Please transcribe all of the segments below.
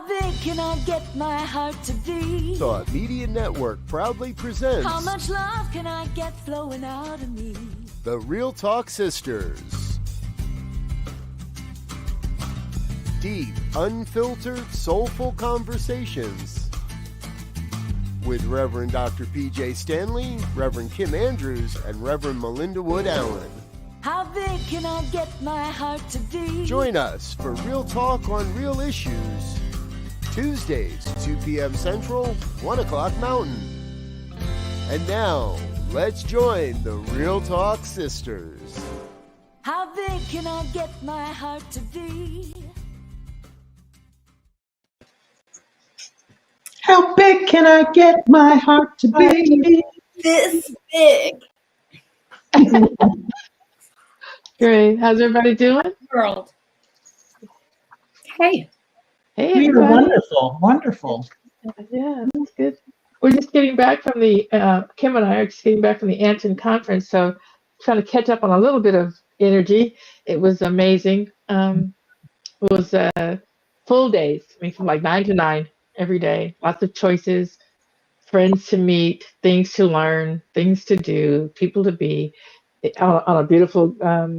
big can I get my heart to be? Thought Media Network proudly presents How much love can I get flowing out of me? The Real Talk Sisters. Deep, unfiltered, soulful conversations with Reverend Dr. Pjae Stanley, Reverend Kim Andrews, and Reverend Melinda Wood Allen. How big can I get my heart to be? Join us for Real Talk on Real Issues, Tuesdays, 2 p.m. Central, 1 o'clock Mountain. And now, let's join the Real Talk Sisters. How big can I get my heart to be? How big can I get my heart to be? This big. Great. How's everybody doing? World. Hey. Hey, We are everybody. wonderful, wonderful. Yeah, that's good. We're just getting back from the, Kim and I are just getting back from the Anton conference, so trying to catch up on a little bit of energy. It was amazing. It was full days, I mean, from like 9 to 9 every day. Lots of choices, friends to meet, things to learn, things to do, people to be on a beautiful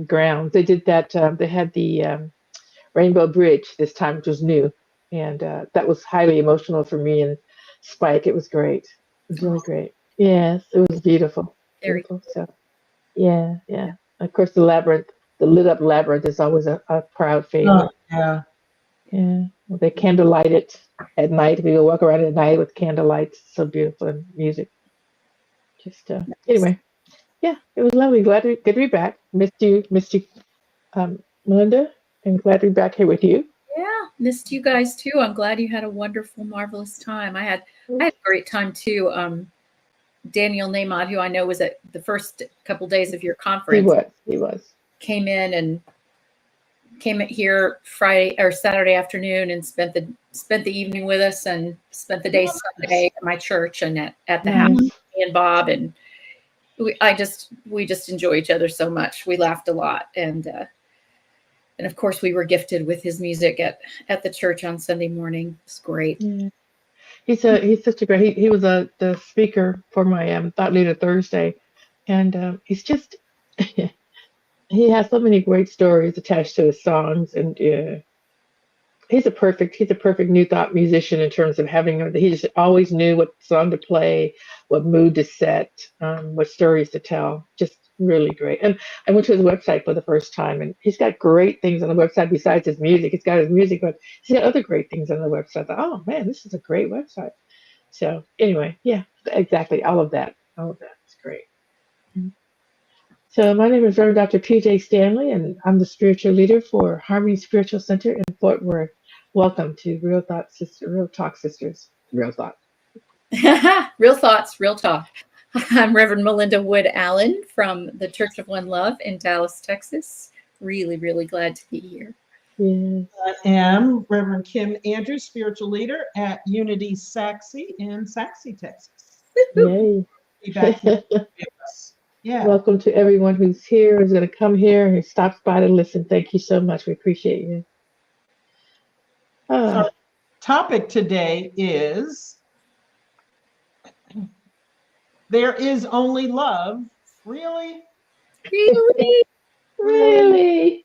ground. They did that. They had the Rainbow Bridge this time, which was new, and that was highly emotional for me and Spike. It was great. It was really great. Yes, it was beautiful. Very Beautiful. So, yeah. Of course, the labyrinth, the lit up labyrinth, is always a proud favorite. Yeah. Yeah, well, they candlelight it at night. We go walk around at night with candlelights. So beautiful, and music. Just anyway, yeah, it was lovely. Good to be back. Missed you, Melinda, and glad to be back here with you. Yeah, missed you guys too. I'm glad you had a wonderful, marvelous time. I had a great time too. Daniel Nahmad, who I know was at the first couple days of your conference, He was. came in here Friday or Saturday afternoon and spent the evening with us and spent the day Sunday at my church and at the house. Me and Bob, and we just enjoy each other so much. We laughed a lot, and of course we were gifted with his music at the church on Sunday morning. It's great. Yeah. He's such a great. He was the speaker for my Thought Leader Thursday, and he's just he has so many great stories attached to his songs, and he's a perfect new thought musician in terms of having. He just always knew what song to play, what mood to set, what stories to tell. Just really great. And I went to his website for the first time, and he's got great things on the website besides his music. He's got his music, but he's got other great things on the website. I thought, oh man, this is a great website. So anyway, yeah, exactly. All of that. It's great. So my name is Reverend Dr. Pjae Stanley, and I'm the spiritual leader for Harmony Spiritual Center in Fort Worth. Welcome to Real Talk Sisters. Real Thought. Real thoughts, real talk. I'm Reverend Melinda Wood Allen from the Church of One Love in Dallas, Texas. Really, really glad to be here. Yes. I am Reverend Kim Andrews, spiritual leader at Unity Saxe in Saxe, Texas. Yay. Be back here with us. Yeah. Welcome to everyone who's here, who's going to come here, who stops by to listen. Thank you so much. We appreciate you. Our topic today is there is only love. Really? Really? Really?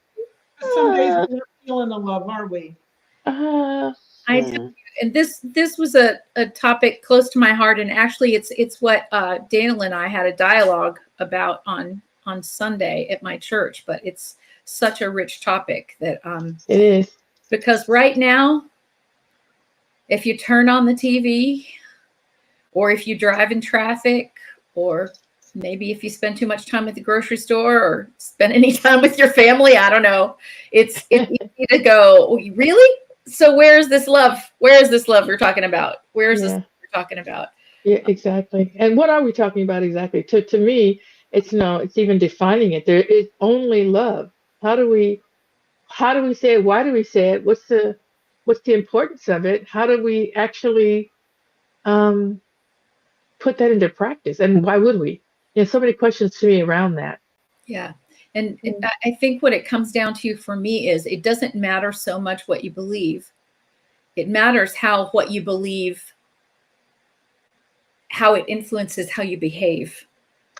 Some days we're not feeling the love, are we? I tell you, and this was a topic close to my heart, and actually it's what Daniel and I had a dialogue about on Sunday at my church. But it's such a rich topic that it is, because right now, if you turn on the TV, or if you drive in traffic, or maybe if you spend too much time at the grocery store or spend any time with your family, I don't know, it's easy to go, really? So where is this love? Where is this love we're talking about? Where is this love we're talking about? Yeah, exactly. And what are we talking about exactly? To me, it's even defining it. There is only love. How do we say it? Why do we say it? What's the importance of it? How do we actually put that into practice? And why would we? So many questions to me around that. Yeah. And I think what it comes down to for me is it doesn't matter so much what you believe. It matters how what you believe, how it influences how you behave.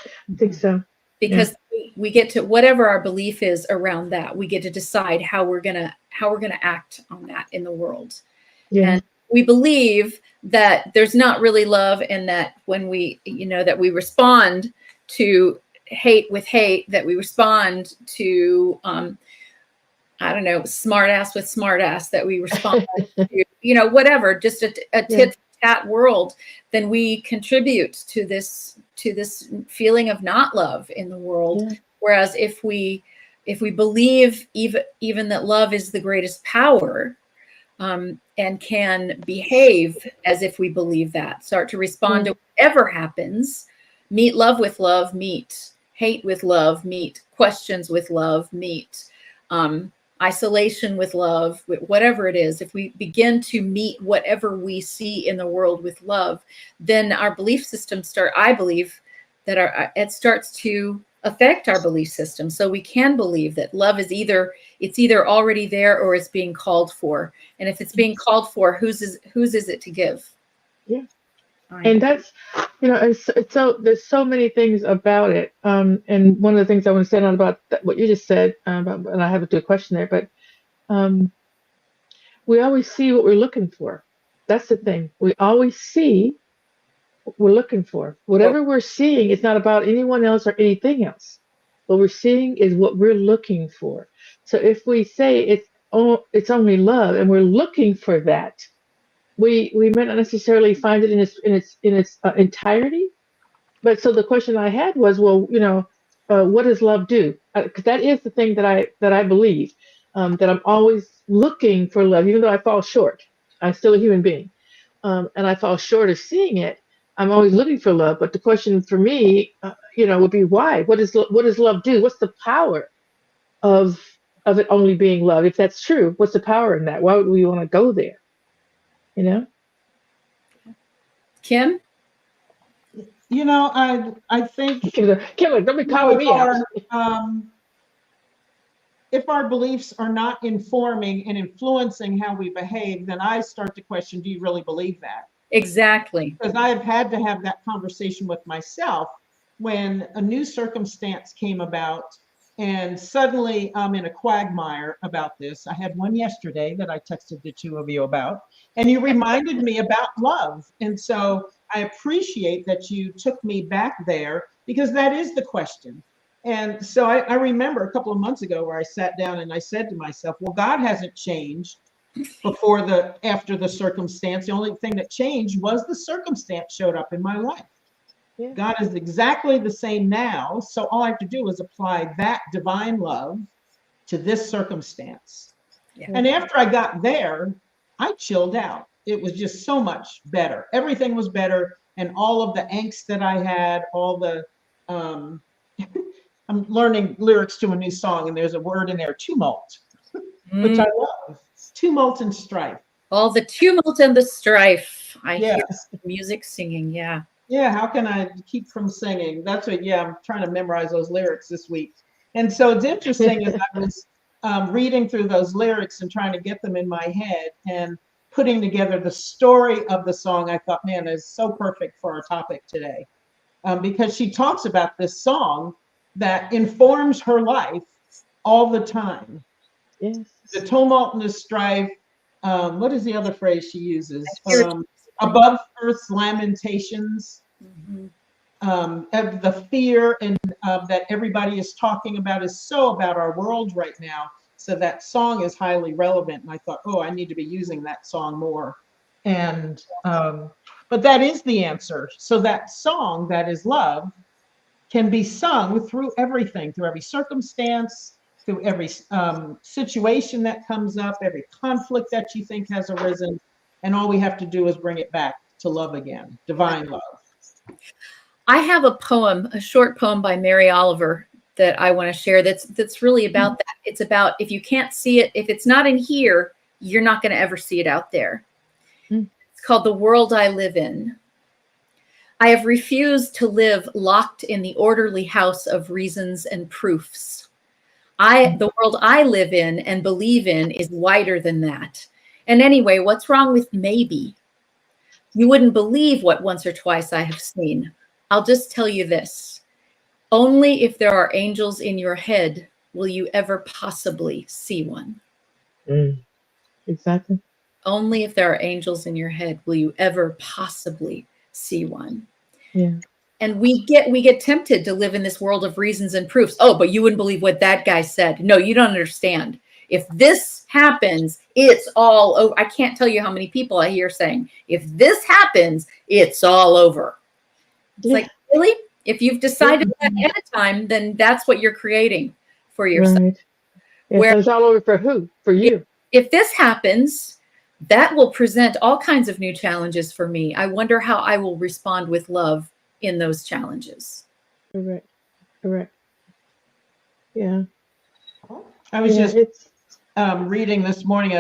I think so. Because we get to whatever our belief is around that, we get to decide how we're gonna act on that in the world. Yeah. And we believe that there's not really love, and that when we, that we respond to hate with hate, that we respond to I don't know, smart ass with smart ass, that we respond to, whatever, just a tit for tat world, then we contribute to this feeling of not love in the world. Yeah. Whereas if we believe even that love is the greatest power, and can behave as if we believe that, start to respond to whatever happens, meet love with love, meet hate with love, meet questions with love, meet isolation with love, whatever it is. If we begin to meet whatever we see in the world with love, then our belief system I believe that it starts to affect our belief system. So we can believe that love is either already there or it's being called for. And if it's being called for, whose is it to give? Yeah. And that's, it's so, there's so many things about it. And one of the things I want to say on about what you just said, about, and I have to do a question there, but we always see what we're looking for. That's the thing. We always see what we're looking for. Whatever we're seeing is not about anyone else or anything else. What we're seeing is what we're looking for. So if we say it's only love and we're looking for that, we may not necessarily find it in its entirety. But so the question I had was, well, what does love do? Because that is the thing that I believe, that I'm always looking for love, even though I fall short. I'm still a human being, and I fall short of seeing it. I'm always looking for love. But the question for me, would be why? What does love do? What's the power of it only being love? If that's true, what's the power in that? Why would we want to go there? Kim? I think Kim, don't be calling me out. If our beliefs are not informing and influencing how we behave, then I start to question, do you really believe that? Exactly. Because I've had to have that conversation with myself when a new circumstance came about, and suddenly I'm in a quagmire about this. I had one yesterday that I texted the two of you about, and you reminded me about love. And so I appreciate that you took me back there, because that is the question. And so I remember a couple of months ago where I sat down and I said to myself, well, God hasn't changed after the circumstance. The only thing that changed was the circumstance showed up in my life. Yeah. God is exactly the same now. So all I have to do is apply that divine love to this circumstance. Yeah. And after I got there, I chilled out. It was just so much better. Everything was better. And all of the angst that I had, all the, I'm learning lyrics to a new song, and there's a word in there, tumult, which I love. Tumult and strife. All the tumult and the strife. I hear music singing. Yeah. Yeah. How can I keep from singing? That's what, I'm trying to memorize those lyrics this week. And so it's interesting as I was reading through those lyrics and trying to get them in my head and putting together the story of the song, I thought, man, it's so perfect for our topic today. Because she talks about this song that informs her life all the time. Yes. The tumult and the strife. What is the other phrase she uses? Above earth's lamentations. The fear and that everybody is talking about is so about our world right now. So that song is highly relevant. And I thought, I need to be using that song more. And but that is the answer. So that song that is love can be sung through everything, through every circumstance, through every situation that comes up, every conflict that you think has arisen. And all we have to do is bring it back to love again, divine love. I have a short poem by Mary Oliver that I want to share that's really about that. It's about, if you can't see it, if it's not in here, you're not going to ever see it out there. It's called The World I Live In. I have refused to live locked in the orderly house of reasons and proofs. The world I live in and believe in is wider than that. And anyway, what's wrong with maybe? You wouldn't believe what once or twice I have seen. I'll just tell you this. Only if there are angels in your head will you ever possibly see one. Exactly. Only if there are angels in your head will you ever possibly see one. Yeah. And we get tempted to live in this world of reasons and proofs. Oh, but you wouldn't believe what that guy said. No, you don't understand. If this happens, it's all over. I can't tell you how many people I hear saying, if this happens, it's all over. It's like, really? If you've decided that ahead of time, then that's what you're creating for yourself. Right. Yeah, Where so it's all over for who? For you. if this happens, that will present all kinds of new challenges for me. I wonder how I will respond with love in those challenges. Correct. Correct. Yeah. I was just it's reading this morning,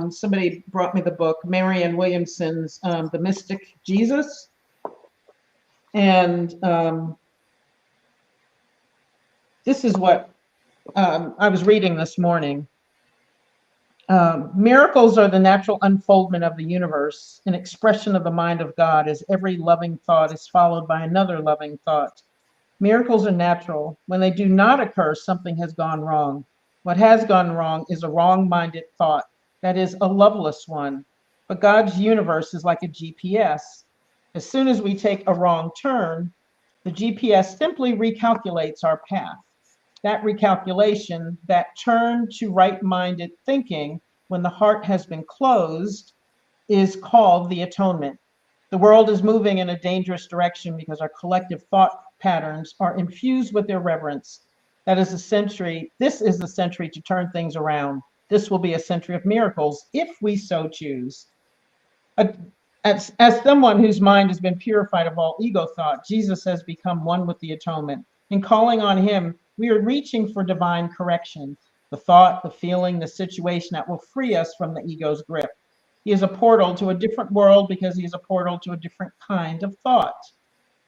somebody brought me the book, Marianne Williamson's The Mystic Jesus. And this is what I was reading this morning. Miracles are the natural unfoldment of the universe, an expression of the mind of God, as every loving thought is followed by another loving thought. Miracles are natural. When they do not occur, something has gone wrong. What has gone wrong is a wrong-minded thought, that is, a loveless one. But God's universe is like a GPS. As soon as we take a wrong turn, the GPS simply recalculates our path. That recalculation, that turn to right-minded thinking when the heart has been closed, is called the atonement. The world is moving in a dangerous direction because our collective thought patterns are infused with irreverence. This is the century to turn things around. This will be a century of miracles if we so choose. As someone whose mind has been purified of all ego thought, Jesus has become one with the atonement. In calling on him, we are reaching for divine correction, the thought, the feeling, the situation that will free us from the ego's grip. He is a portal to a different world because he is a portal to a different kind of thought.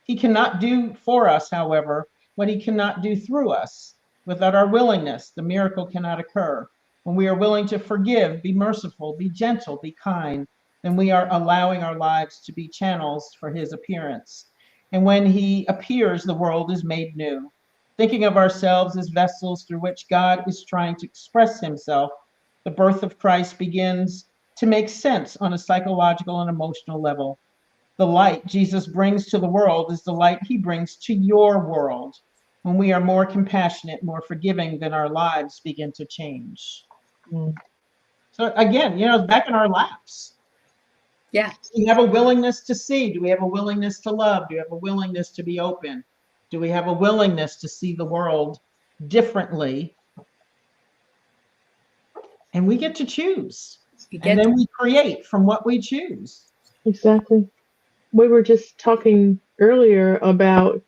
He cannot do for us, however, what he cannot do through us. Without our willingness, the miracle cannot occur. When we are willing to forgive, be merciful, be gentle, be kind, then we are allowing our lives to be channels for his appearance. And when he appears, the world is made new. Thinking of ourselves as vessels through which God is trying to express himself, the birth of Christ begins to make sense on a psychological and emotional level. The light Jesus brings to the world is the light he brings to your world. When we are more compassionate, more forgiving, then our lives begin to change. So again, it's back in our laps. Yeah. Do we have a willingness to see? Do we have a willingness to love? Do we have a willingness to be open? Do we have a willingness to see the world differently? And we get to choose. And then we create from what we choose. exactly. We were just talking earlier about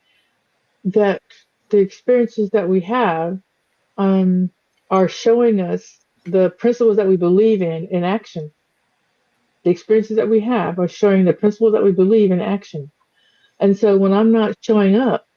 that the experiences that we have are showing us the principles that we believe in action. The experiences that we have are showing the principles that we believe in action. And so when I'm not showing up,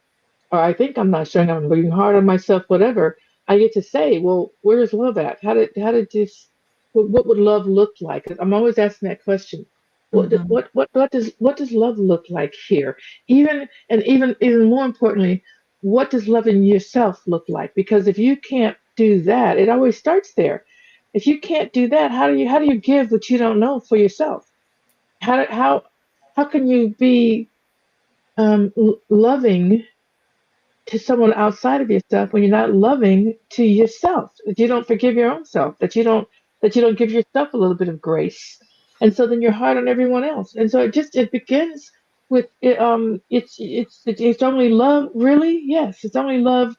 or I think I'm not showing up, I'm being hard on myself, whatever, I get to say, well, where is love at? How did this, what would love look like? 'Cause I'm always asking that question. What does love look like here? Even more importantly, what does loving yourself look like? Because if you can't do that, it always starts there. If you can't do that, how do you give what you don't know for yourself? How can you be loving to someone outside of yourself when you're not loving to yourself? That you don't forgive your own self, that you don't give yourself a little bit of grace, and so then you're hard on everyone else. And so it begins with it's only love, really. Yes, it's only love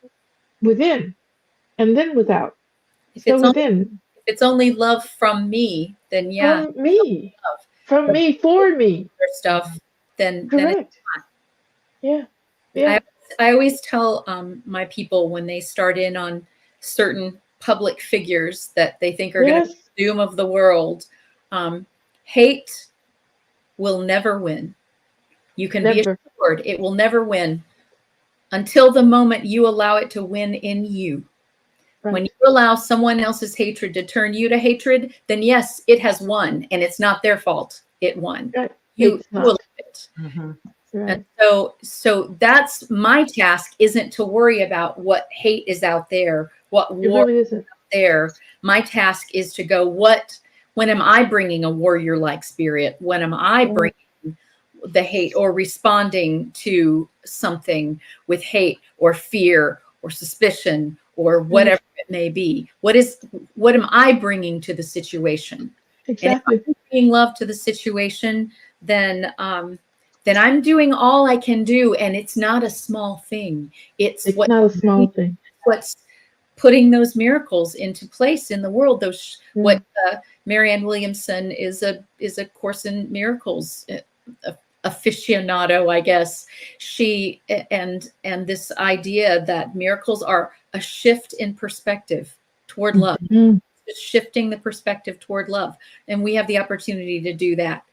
within and then without. If So it's only, within, if it's only love from me, then yeah, from me, love. from But me, for me. other stuff, then it's Correct. not. Yeah. Yeah. I always tell my people when they start in on certain public figures that they think are going to Yes. be the doom of the world, hate will never win. You can be Never. assured it will never win until the moment you allow it to win in you. When you allow someone else's hatred to turn you to hatred, then yes, it has won, and it's not their fault. It won. Right. You It's not. will it. Right. And so that's my task, isn't to worry about what hate is out there, what It war really is isn't. out there. My task is to go, when am I bringing a warrior-like spirit? When am I bringing the hate or responding to something with hate or fear or suspicion or whatever it may be? What am I bringing to the situation? Exactly. And if I'm bringing love to the situation, then I'm doing all I can do, and it's not a small thing. It's not a small thing. What's putting those miracles into place in the world. What Marianne Williamson is a Course in Miracles aficionado, I guess. She and this idea that miracles are a shift in perspective toward love. It's shifting the perspective toward love, and we have the opportunity to do that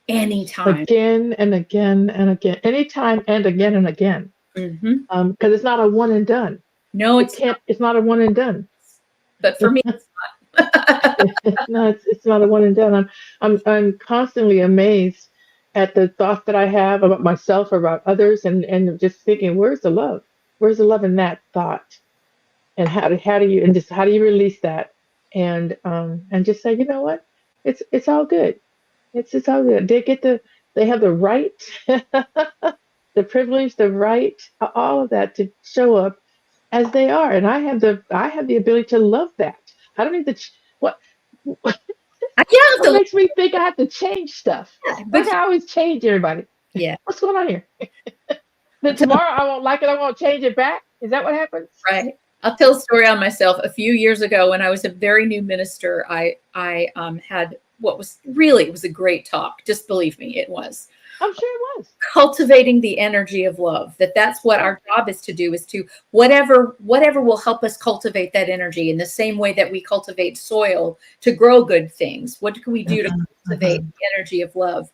anytime, again and again and again, anytime and again and again. Because it's not a one and done. No, it's not a one and done. But for me, it's not. No, it's not a one and done. I'm constantly amazed at the thoughts that I have about myself or about others, and just thinking, where's the love? Where's the love in that thought? And how do you release that? And just say, you know what? It's all good. It's all good. They have the right, the privilege, the right, all of that to show up as they are, and I have the ability to love that. I don't need to. What makes me think I have to change stuff? But I always change everybody. Yeah. What's going on here? Then tomorrow I won't like it. I won't change it back. Is that what happens? Right. I'll tell a story on myself. A few years ago, when I was a very new minister, I had it was a great talk. Just believe me, it was. I'm sure it was. Cultivating the energy of love. That's what our job is to do, is to whatever will help us cultivate that energy in the same way that we cultivate soil to grow good things. What can we do to cultivate the energy of love?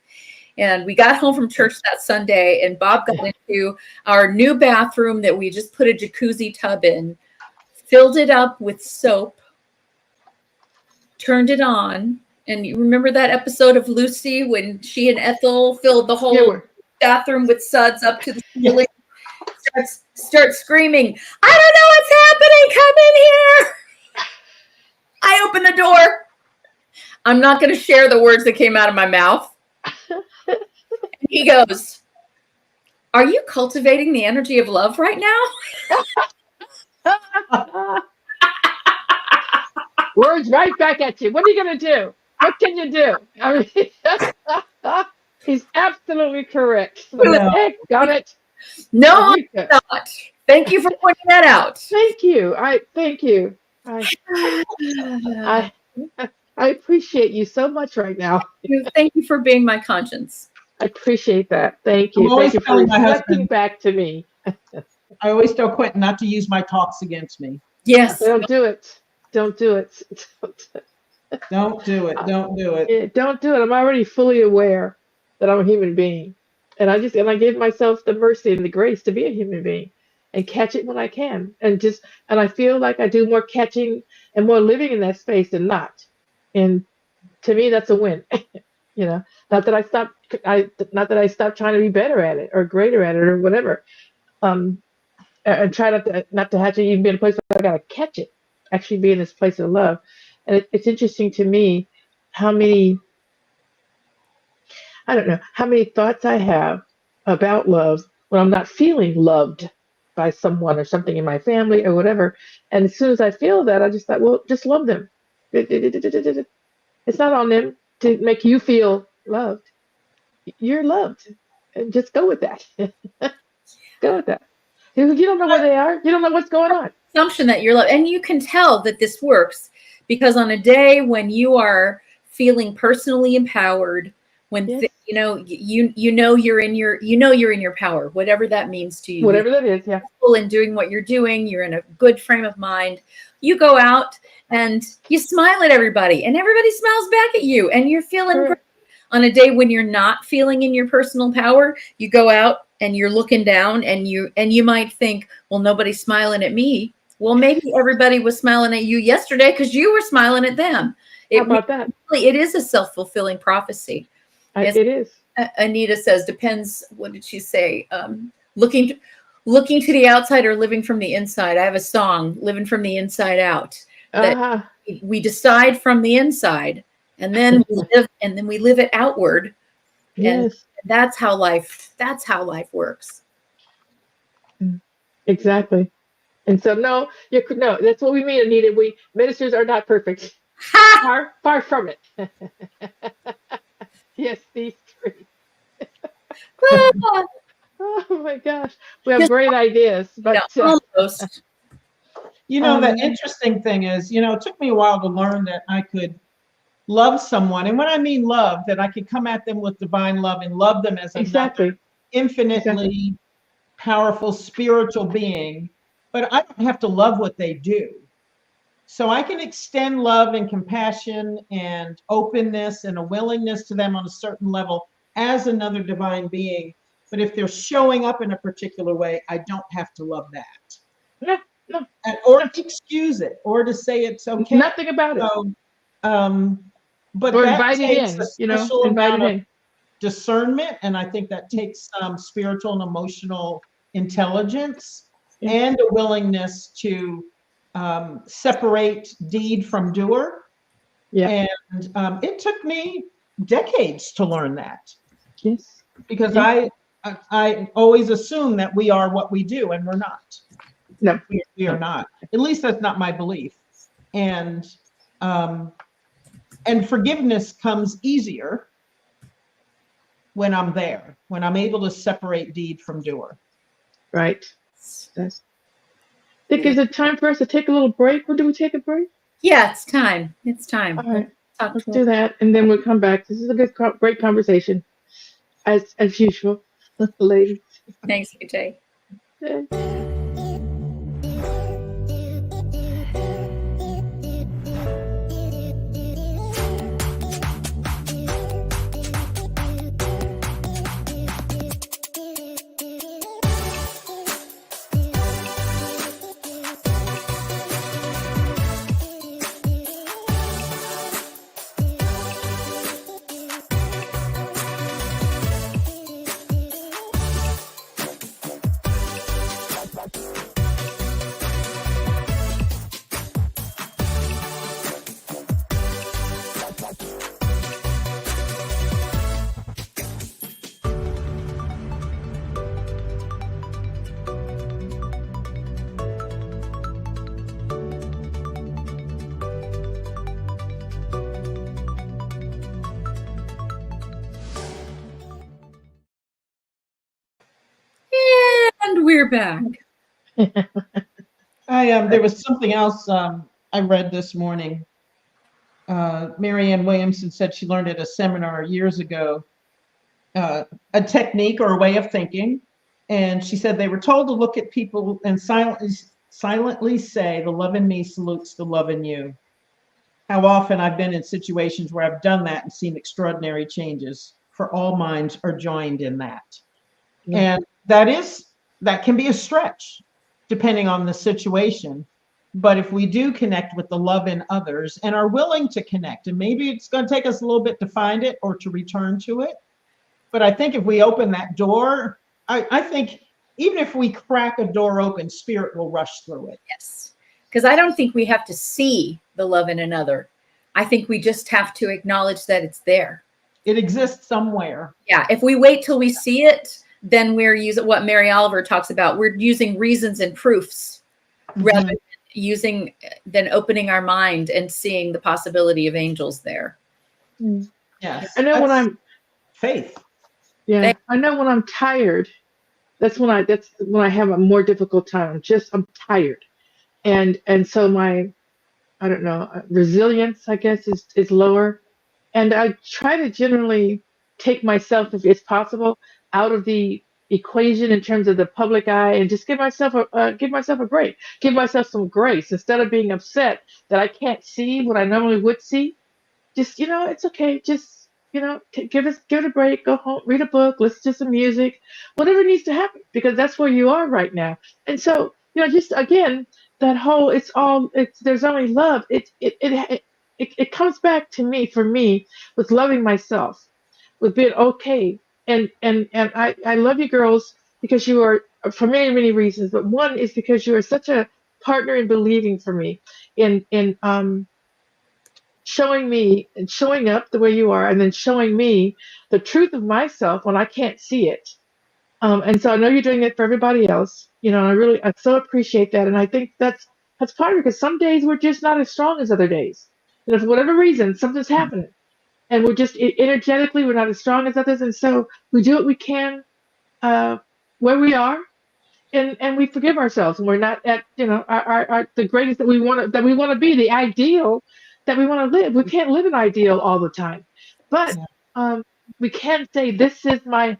And we got home from church that Sunday, and Bob got into our new bathroom that we just put a jacuzzi tub in, filled it up with soap, turned it on. And you remember that episode of Lucy when she and Ethel filled the whole bathroom with suds up to the ceiling? Start screaming, "I don't know what's happening. Come in here." I open the door. I'm not going to share the words that came out of my mouth. And he goes, "Are you cultivating the energy of love right now?" Words right back at you. What are you going to do? What can you do? I mean, he's absolutely correct. Heck, got it. No, I'm not. Thank you for pointing that out. Thank you. Thank you. I appreciate you so much right now. Thank you for being my conscience. I appreciate that. Thank you. Thank you for reflecting back to me. I always tell Quentin not to use my talks against me. Yes. Don't do it. Don't do it. Don't do it. Don't do it. Yeah, don't do it. I'm already fully aware that I'm a human being. And I give myself the mercy and the grace to be a human being and catch it when I can. And I feel like I do more catching and more living in that space than not. And to me, that's a win. Not that I stop trying to be better at it or greater at it or whatever. And try not to have to even be in a place where I gotta catch it. Actually be in this place of love. And it's interesting to me how many thoughts I have about love when I'm not feeling loved by someone or something in my family or whatever. And as soon as I feel that, I just thought, well, just love them. It's not on them to make you feel loved. You're loved. And just go with that. Go with that. You don't know where they are. You don't know what's going on. Assumption that you're loved. And you can tell that this works because on a day when you are feeling personally empowered, when you're in your power, whatever that means to you, whatever that is, yeah. And doing what you're doing, you're in a good frame of mind. You go out and you smile at everybody, and everybody smiles back at you, and you're feeling great. On a day when you're not feeling in your personal power, you go out and you're looking down, and you might think, well, nobody's smiling at me. Well, maybe everybody was smiling at you yesterday because you were smiling at them. How about that? It is a self-fulfilling prophecy. It is. Anita says, depends. What did she say? Looking to the outside or living from the inside. I have a song, Living from the Inside Out, that we decide from the inside, and then we live it outward. Yes. And that's how life works. Exactly. And so no, that's what we mean, Anita. We ministers are not perfect. Far from it. Yes, these three. Oh my gosh. We have great ideas, but almost. The interesting thing is, it took me a while to learn that I could love someone. And when I mean love, that I could come at them with divine love and love them as exactly. an infinitely powerful spiritual being, but I don't have to love what they do. So I can extend love and compassion and openness and a willingness to them on a certain level as another divine being. But if they're showing up in a particular way, I don't have to love that. No. Or to excuse it, or to say it's okay. Nothing about it. But or that invite it takes in, a special invite amount it of in. discernment, and I think that takes some spiritual and emotional intelligence and a willingness to separate deed from doer. Yeah. And it took me decades to learn that. Yes. Because I always assume that we are what we do, and we're not. No, we are not. At least that's not my belief. And forgiveness comes easier when I'm there, when I'm able to separate deed from doer. Right. I think is it time for us to take a little break? Or do we take a break? Yeah, it's time. It's time. All right. Let's do that, and then we'll come back. This is a great conversation, as usual, ladies. Thanks, Pjae. And we're back. There was something else I read this morning. Marianne Williamson said she learned at a seminar years ago a technique or a way of thinking. And she said they were told to look at people and silently say, "The love in me salutes the love in you." How often I've been in situations where I've done that and seen extraordinary changes, for all minds are joined in that. Yeah. And that can be a stretch depending on the situation. But if we do connect with the love in others and are willing to connect, and maybe it's going to take us a little bit to find it or to return to it. But I think if we open that door, I think even if we crack a door open, spirit will rush through it. Yes. Because I don't think we have to see the love in another. I think we just have to acknowledge that it's there. It exists somewhere. Yeah. If we wait till we see it, then we're using what Mary Oliver talks about. We're using reasons and proofs rather than opening our mind and seeing the possibility of angels there. Yes. I know when I'm faith. Yeah. Faith. I know when I'm tired, that's when I have a more difficult time. I'm tired. And so my, I don't know, resilience, I guess, is lower. And I try to generally take myself, if it's possible, out of the equation in terms of the public eye, and just give myself a break, give myself some grace instead of being upset that I can't see what I normally would see. Just, it's okay. Just, give it a break, go home, read a book, listen to some music, whatever needs to happen, because that's where you are right now. And so, just again, that whole, there's only love. It comes back to me, for me, with loving myself, with being okay. And I love you girls because you are, for many, many reasons, but one is because you are such a partner in believing for me, in showing me and showing up the way you are, and then showing me the truth of myself when I can't see it. And so I know you're doing it for everybody else, and I so appreciate that. And I think that's part of it, because some days we're just not as strong as other days. For whatever reason, something's happening, and we're just energetically, we're not as strong as others. And so we do what we can, uh, where we are, and we forgive ourselves, and we're not at, our the greatest that we want to be, the ideal that we want to live. We can't live an ideal all the time, but Yeah. um, we can say, this is my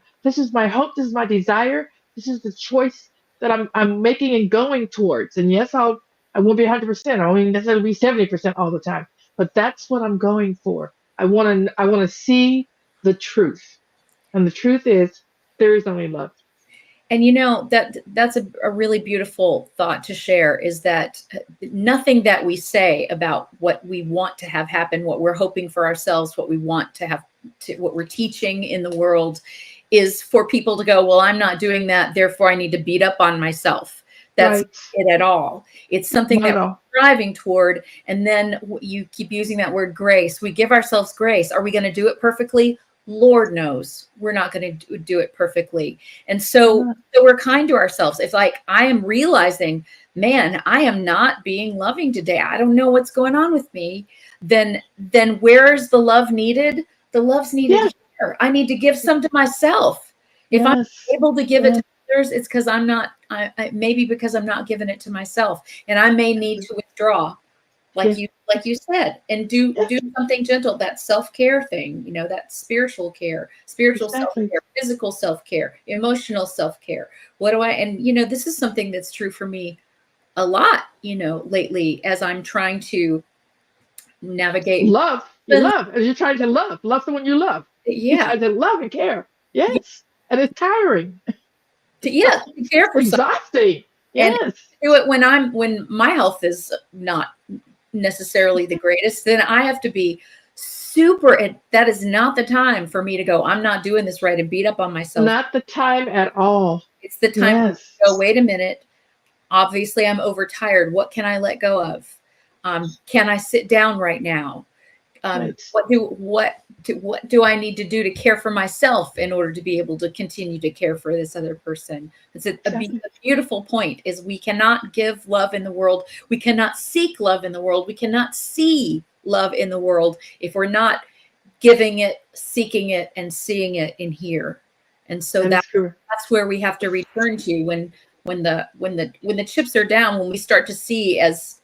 hope, this is my desire, this is the choice that I'm making and going towards. And yes, I won't be 100%. I won't necessarily be 70% all the time, but that's what I'm going for. I want to see the truth, and the truth is, there is only love. And that's a really beautiful thought to share, is that nothing that we say about what we want to have happen, what we're hoping for ourselves, what we want to have, what we're teaching in the world, is for people to go, well, I'm not doing that, therefore I need to beat up on myself. That's Right. not it at all. It's something Not at that all. we're striving toward. And then you keep using that word grace. We give ourselves grace. Are we going to do it perfectly? Lord knows we're not going to do it perfectly. And so we're kind to ourselves. If, like, I am realizing, man, I am not being loving today, I don't know what's going on with me, then where's the love needed? The love's needed Yeah. here. I need to give some to myself. If I'm Yes. able to give it Yes. to others, it's because I'm not, maybe because I'm not giving it to myself, and I may need to withdraw, like you said, and do something gentle. That self-care thing, that spiritual care, spiritual Exactly. self-care, physical self-care, emotional self-care. What do I, and this is something that's true for me a lot, lately, as I'm trying to navigate. Love. You love. And you're trying to love someone you love. You're Yeah. trying to love and care. Yes. And it's tiring. To care for someone. Exhausting. And Yes. do it when my health is not necessarily the greatest, then I have to be super, and that is not the time for me to go, I'm not doing this right, and beat up on myself. Not the time at all. It's the time Yes. to go, wait a minute, obviously I'm overtired. What can I let go of? Can I sit down right now? Right. What do I need to do to care for myself in order to be able to continue to care for this other person? It's a beautiful point, is we cannot give love in the world. We cannot seek love in the world. We cannot see love in the world if we're not giving it, seeking it, and seeing it in here. And so that's where we have to return to when the chips are down, when we start to see, as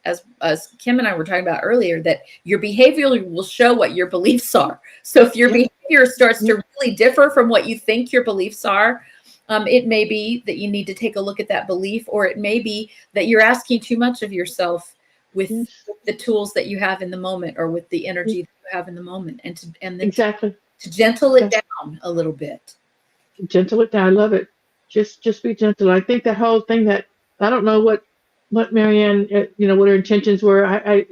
Kim and I were talking about earlier, that your behavior will show what your beliefs are. So if your behavior starts to really differ from what you think your beliefs are, it may be that you need to take a look at that belief, or it may be that you're asking too much of yourself with the tools that you have in the moment, or with the energy that you have in the moment, and then to gentle it down a little bit. Gentle it down. I love it. Just be gentle. I think the whole thing, that I don't know what Marianne, what her intentions were. I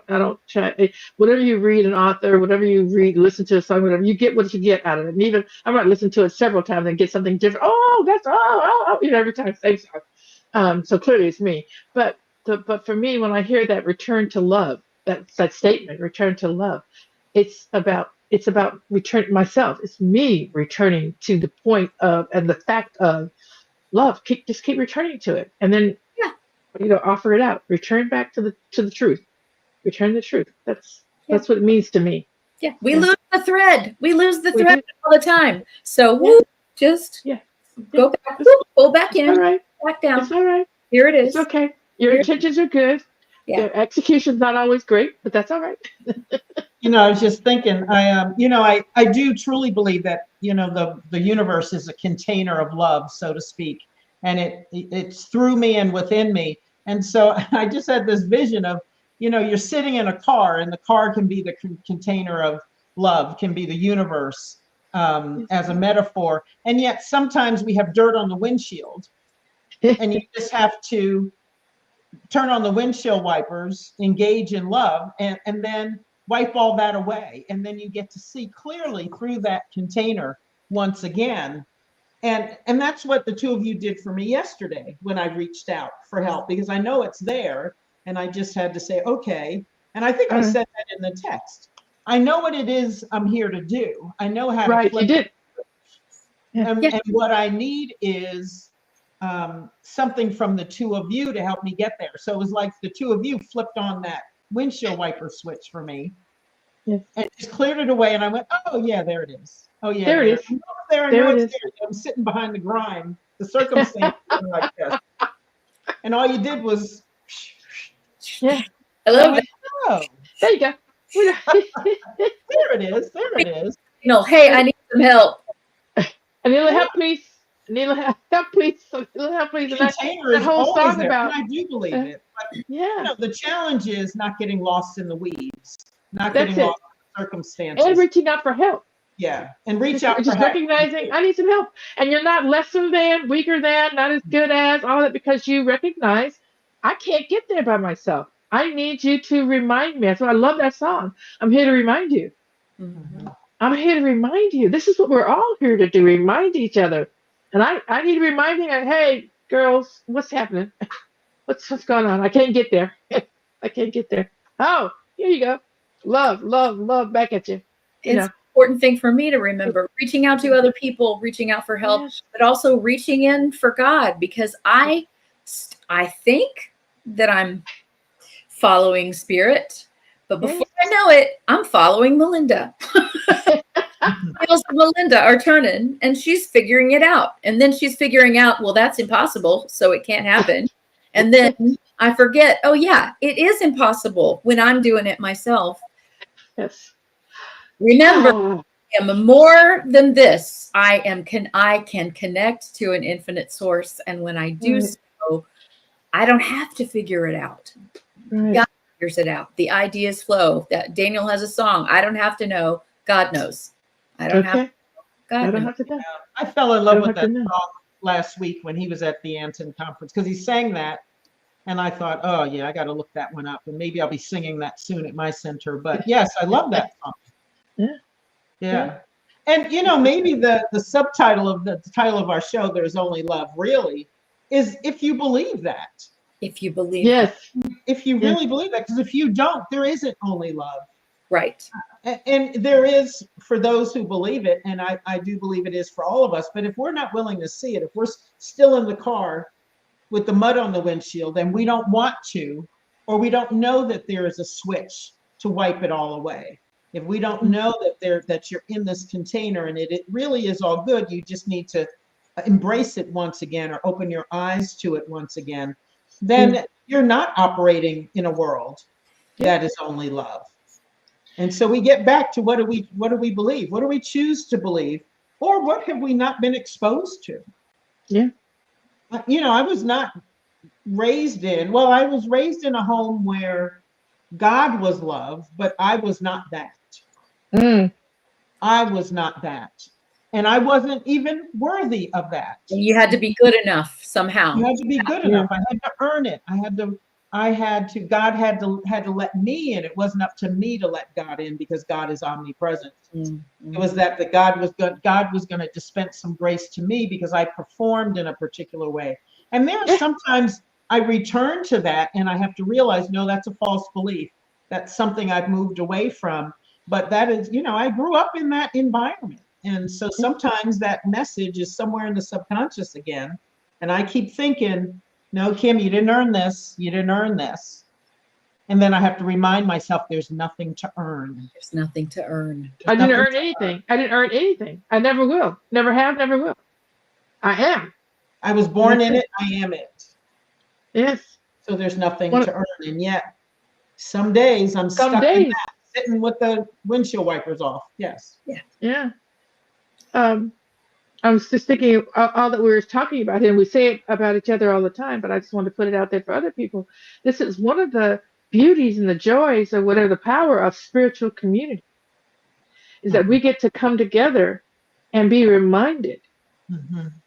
don't try. Whatever you read an author, whatever you read, listen to a song, whatever, you get what you get out of it. And even I might listen to it several times and get something different. Oh, that's every time, same song. So clearly it's me. But for me, when I hear that return to love, that statement, return to love, it's about returning myself. It's me returning to the point of, and the fact of love. Just keep returning to it, and then offer it out. Return back to the truth. Return the truth. That's what it means to me. Yeah, we lose the thread. We lose the thread all the time. So go back. Go back in. All right. Back down. It's all right. Here it is. It's okay. Your intentions are good. Yeah. Your execution's not always great, but that's all right. I was just thinking, I do truly believe that, the universe is a container of love, so to speak, and it's through me and within me. And so I just had this vision of, you're sitting in a car, and the car can be the container of love, can be the universe, as a metaphor. And yet sometimes we have dirt on the windshield, and you just have to turn on the windshield wipers, engage in love, and then wipe all that away. And then you get to see clearly through that container once again. And that's what the two of you did for me yesterday when I reached out for help, because I know it's there and I just had to say, okay. And I think I said that in the text. I know what it is I'm here to do. I know how to flip. You did. And what I need is something from the two of you to help me get there. So it was like the two of you flipped on that windshield wiper switch for me. Yes. And just cleared it away. And I went, oh, yeah, there it is. Oh, yeah. There it is. I know it's there. I'm sitting behind the grime. The circumstances are like this. And all you did was. Yeah. I love it. Oh, There you go. there it is. There it is. You know, hey, I need some help. A little help, please. A little help, please. A little help, please. And Container that is whole always song there, about. and I do believe it. But, Yeah. you know, the challenge is not getting lost in the weeds, not That's getting it. lost in circumstances. And reaching out for help. Yeah, and reach out for Just help. recognizing I need some help. And you're not lesser than, weaker than, not as good as, all that, because you recognize I can't get there by myself. I need you to remind me. That's why I love that song. I'm here to remind you. Mm-hmm. I'm here to remind you. This is what we're all here to do, remind each other. And I need reminding that, hey, girls, what's happening? What's going on? I can't get there. I can't get there. Oh, here you go. Love, love, love back at you. It's an important thing for me to remember, reaching out to other people, reaching out for help, Yes. but also reaching in for God, because I think that I'm following Spirit, but before I know it, I'm following Melinda. Wheels of Melinda are turning and she's figuring it out. And then she's figuring out, well, that's impossible, so it can't happen. And then I forget, oh yeah, it is impossible when I'm doing it myself. Yes. Remember, Oh, I am more than this. I can connect to an infinite source. And when I do so, I don't have to figure it out. right. God figures it out. The ideas flow. That Daniel has a song. I don't have to know. God knows. I don't have to know. God I don't knows. have to know. I fell in love don't with have that to know. song last week when he was at the Anton conference, because he sang that. And I thought, oh, yeah, I got to look that one up. And maybe I'll be singing that soon at my center. But yes, I love that song. Yeah. Yeah. And, you know, maybe the subtitle of the title of our show, There's Only Love, really, is if you believe that. If you believe. Yes. If you really believe that. Because if you don't, there isn't only love. Right. And there is for those who believe it. And I do believe it is for all of us. But if we're not willing to see it, if we're still in the car with the mud on the windshield and we don't want to, or we don't know that there is a switch to wipe it all away. If we don't know that you're in this container and it really is all good, you just need to embrace it once again or open your eyes to it once again, then you're not operating in a world that is only love. And so we get back to what do we believe? What do we choose to believe? Or what have we not been exposed to? Yeah. You know, I was raised in a home where God was love, but I was not that. I was not that. And I wasn't even worthy of that. You had to be good enough somehow. You had to be good enough. I had to earn it. God had to let me in. It wasn't up to me to let God in because God is omnipresent. Mm-hmm. It was that God was going to dispense some grace to me because I performed in a particular way. And there are sometimes I return to that and I have to realize, no, that's a false belief. That's something I've moved away from. But that is, you know, I grew up in that environment. And so sometimes that message is somewhere in the subconscious again. And I keep thinking, no, Kim, you didn't earn this. You didn't earn this. And then I have to remind myself there's nothing to earn. There's nothing to earn. I didn't earn anything. I didn't earn anything. I never will. Never have, never will. I am. I was born in it. I am it. Yes. So there's nothing to earn. And yet some days I'm stuck in that, sitting with the windshield wipers off. Yes. Yeah. I was just thinking all that we were talking about, and we say it about each other all the time, but I just want to put it out there for other people. This is one of the beauties and the joys of whatever the power of spiritual community is that we get to come together and be reminded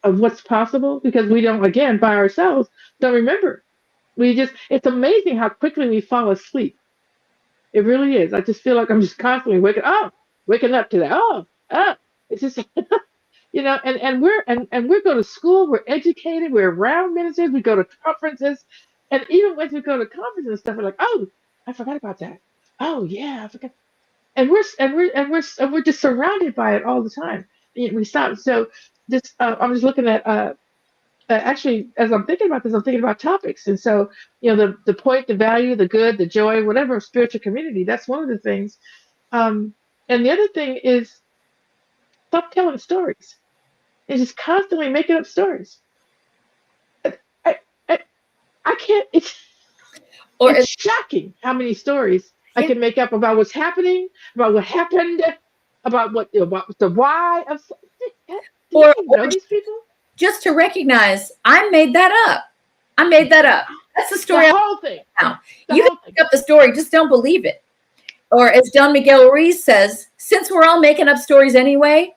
of what's possible, because we don't, again, by ourselves, don't remember it's amazing how quickly we fall asleep. It really is. I just feel like I'm just constantly waking up to that. It's just, and we're going to school, we're educated, we're around ministers, we go to conferences, and even when we go to conferences and stuff, we're like, oh, I forgot about that. Oh yeah, I forgot. And we're just surrounded by it all the time. We stop. So this, I'm just looking at actually, as I'm thinking about this, I'm thinking about topics. And so, the point, the value, the good, the joy, whatever of spiritual community, that's one of the things. And the other thing is stop telling stories. It's just constantly making up stories. I, I, I can't, it's shocking how many stories I can make up about what's happening, about what happened, about about the why of, or these people? Just to recognize, I made that up. I made that up. That's the story. The whole thing. You can make up the story, just don't believe it. Or as Don Miguel Ruiz says, since we're all making up stories anyway,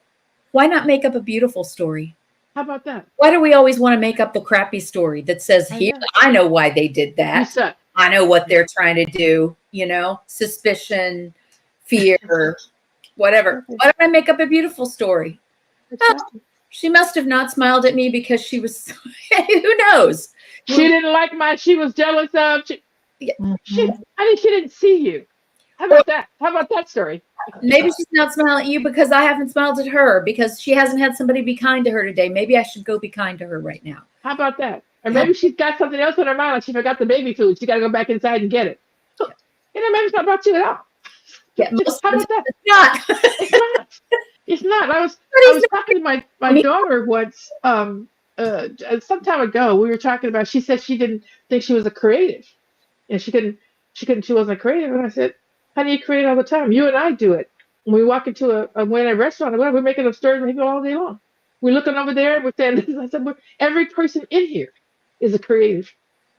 why not make up a beautiful story? How about that? Why do we always want to make up the crappy story that says, I know why they did that. I know what they're trying to do, suspicion, fear, whatever. Why don't I make up a beautiful story? Exactly. She must have not smiled at me because she was, who knows? She didn't like she was jealous of, I think she didn't see you. How about that? How about that story? Maybe she's not smiling at you because I haven't smiled at her because she hasn't had somebody be kind to her today. Maybe I should go be kind to her right now. How about that? Or maybe she's got something else in her mind, like she forgot the baby food. She got to go back inside and get it. Maybe it's not about you at all. Yeah, how about that? It's not. It's not. It's not. I was talking to my daughter once, some time ago. We were talking about. She said she didn't think she was a creative, and she wasn't a creative. And I said, "How do you create all the time? You and I do it. When we walk into a restaurant or whatever, we're making up stories with people all day long. We're looking over there and we're saying, I said, every person in here is a creative,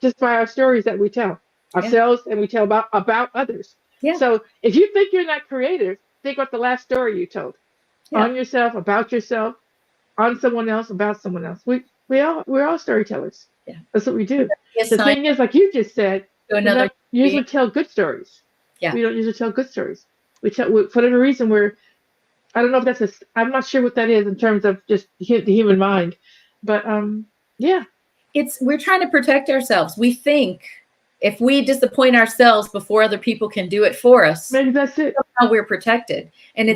just by our stories that we tell ourselves and we tell about others. Yeah. So if you think you're not creative, think about the last story you told on yourself, about yourself, on someone else, about someone else. We're all storytellers. Yeah, that's what we do. Yes, the thing is, like you just said, we don't usually tell good stories. Yeah, we don't usually tell good stories. We tell, for whatever reason, I don't know if I'm not sure what that is in terms of just the human mind, but we're trying to protect ourselves. We think if we disappoint ourselves before other people can do it for us, maybe that's it. How we're protected, and